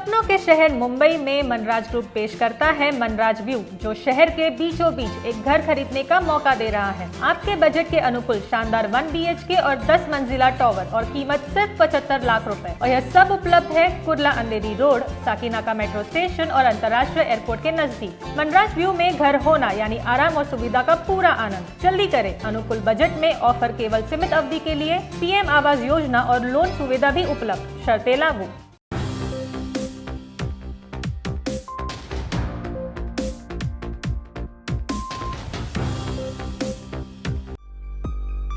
सपनों के शहर मुंबई में मनराज ग्रुप पेश करता है मनराज व्यू, जो शहर के बीचों बीच एक घर खरीदने का मौका दे रहा है। आपके बजट के अनुकूल शानदार 1 BHK और 10 मंजिला टॉवर और कीमत सिर्फ 75 लाख रुपए। और यह सब उपलब्ध है कुर्ला अंधेरी रोड, साकीनाका मेट्रो स्टेशन और अंतर्राष्ट्रीय एयरपोर्ट के नजदीक। मनराज व्यू में घर होना यानी आराम और सुविधा का पूरा आनंद। जल्दी करें, अनुकूल बजट में ऑफर केवल सीमित अवधि के लिए। PM आवास योजना और लोन सुविधा भी उपलब्ध, शर्तें लागू।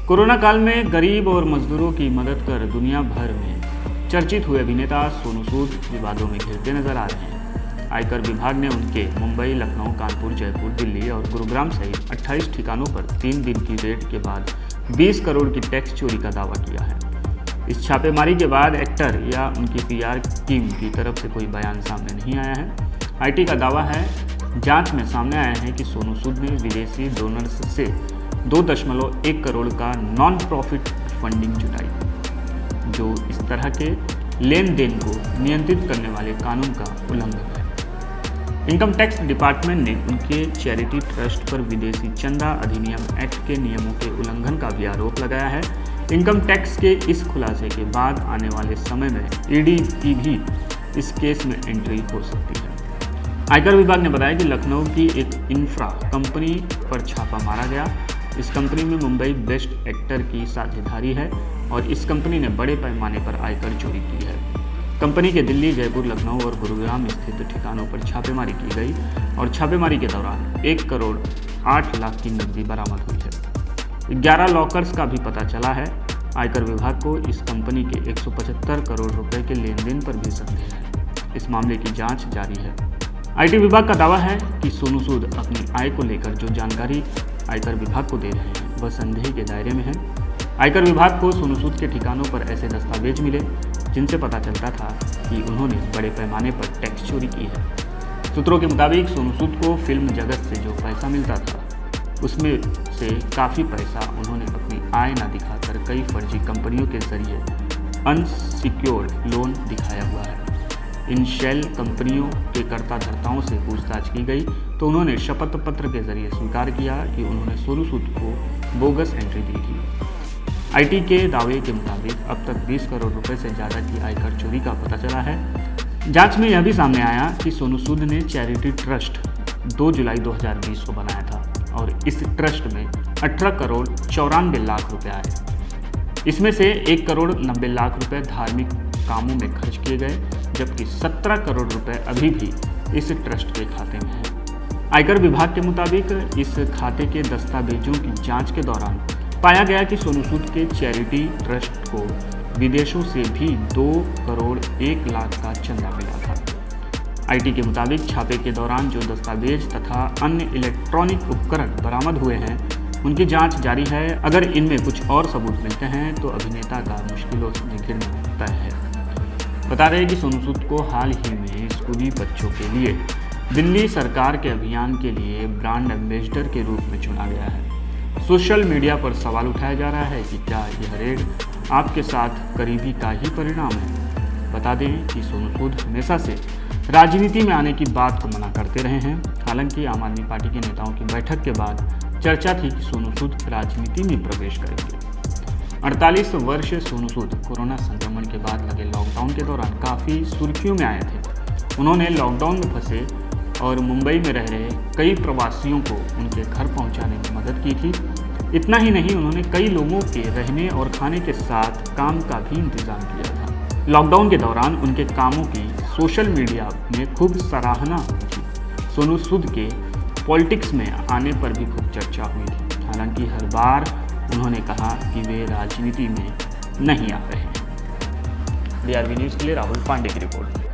कोरोना काल में गरीब और मजदूरों की मदद कर दुनिया भर में चर्चित हुए अभिनेता सोनू सूद विवादों में घिरते नजर आ रहे हैं। आयकर विभाग ने उनके मुंबई, लखनऊ, कानपुर, जयपुर, दिल्ली और गुरुग्राम सहित 28 ठिकानों पर 3 दिन की रेड के बाद 20 करोड़ की टैक्स चोरी का दावा किया है। इस छापेमारी के बाद एक्टर या उनकी PR टीम की तरफ से कोई बयान सामने नहीं आया है। IT का दावा है, जांच में सामने आया है कि सोनू सूद ने विदेशी डोनर्स से 2.1 करोड़ का नॉन प्रॉफिट फंडिंग जुटाई, जो इस तरह के लेन देन को नियंत्रित करने वाले कानून का उल्लंघन है। इनकम टैक्स डिपार्टमेंट ने उनके चैरिटी ट्रस्ट पर विदेशी चंदा अधिनियम एक्ट के नियमों के उल्लंघन का भी आरोप लगाया है। इनकम टैक्स के इस खुलासे के बाद आने वाले समय में ED की भी इस केस में एंट्री हो सकती है। आयकर विभाग ने बताया कि लखनऊ की एक इंफ्रा कंपनी पर छापा मारा गया। इस कंपनी में मुंबई बेस्ट एक्टर की साझेदारी है और इस कंपनी ने बड़े पैमाने पर आयकर चोरी की है। कंपनी के दिल्ली, जयपुर, लखनऊ और गुरुग्राम स्थित ठिकानों पर छापेमारी की गई और छापेमारी के दौरान 1 करोड़ 8 लाख की नकदी बरामद हुई है। 11 लॉकर्स का भी पता चला है। आयकर विभाग को इस कंपनी के 175 करोड़ रुपए के लेन देन पर भी संदेह है। इस मामले की जाँच जारी है। IT विभाग का दावा है कि सोनू सूद अपनी आय को लेकर जो जानकारी आयकर विभाग को दे रहे हैं वह संदेह के दायरे में है। आयकर विभाग को सोनू सूद के ठिकानों पर ऐसे दस्तावेज मिले जिनसे पता चलता था कि उन्होंने बड़े पैमाने पर टैक्स चोरी की है। सूत्रों के मुताबिक सोनू सूद को फिल्म जगत से जो पैसा मिलता था उसमें से काफ़ी पैसा उन्होंने अपनी आय न दिखाकर कई फर्जी कंपनियों के जरिए अनसिक्योर्ड लोन दिखाया हुआ है। इन शेल कंपनियों के कर्ता धर्ताओं से पूछताछ की गई तो उन्होंने शपथ पत्र के जरिए स्वीकार किया कि उन्होंने सोनू सूद को बोगस एंट्री दी थी। IT के दावे के मुताबिक अब तक 20 करोड़ रुपए से ज़्यादा की आयकर चोरी का पता चला है। जांच में यह भी सामने आया कि सोनू सूद ने चैरिटी ट्रस्ट 2 जुलाई 2020 को बनाया था और इस ट्रस्ट में 18 करोड़ 94 लाख रुपए आए। इसमें से 1 करोड़ 90 लाख रुपए धार्मिक कामों में खर्च किए गए, जबकि 17 करोड़ रुपए अभी भी इस ट्रस्ट के खाते में है। आयकर विभाग के मुताबिक इस खाते के दस्तावेजों की जांच के दौरान पाया गया कि सोनू सूद के चैरिटी ट्रस्ट को विदेशों से भी 2 करोड़ 1 लाख का चंदा मिला था। IT के मुताबिक छापे के दौरान जो दस्तावेज तथा अन्य इलेक्ट्रॉनिक उपकरण बरामद हुए हैं उनकी जांच जारी है। अगर इनमें कुछ और सबूत मिलते हैं तो अभिनेता का मुश्किलों में घिरना तय है। बता रहे हैं कि सोनू सूद को हाल ही में स्कूली बच्चों के लिए दिल्ली सरकार के अभियान के लिए ब्रांड एम्बेसडर के रूप में चुना गया है। सोशल मीडिया पर सवाल उठाया जा रहा है कि क्या यह रेड आपके साथ करीबी का ही परिणाम है। बता दें कि सोनू सूद हमेशा से राजनीति में आने की बात को मना करते रहे हैं। हालांकि आम आदमी पार्टी के नेताओं की बैठक के बाद चर्चा थी कि सोनू सूद राजनीति में प्रवेश करेंगे। 48 वर्षीय सोनू सूद कोरोना संक्रमण के बाद लगे लॉकडाउन के दौरान काफ़ी सुर्खियों में आए थे। उन्होंने लॉकडाउन में फंसे और मुंबई में रह रहे कई प्रवासियों को उनके घर पहुंचाने में मदद की थी। इतना ही नहीं, उन्होंने कई लोगों के रहने और खाने के साथ काम का भी इंतजाम किया था। लॉकडाउन के दौरान उनके कामों की सोशल मीडिया में खूब सराहना हुई थी। सोनू सूद के पॉलिटिक्स में आने पर भी खूब चर्चा हुई थी। हालांकि हर बार उन्होंने कहा कि वे राजनीति में नहीं आ रहे हैं। DRB न्यूज़ के लिए राहुल पांडे की रिपोर्ट।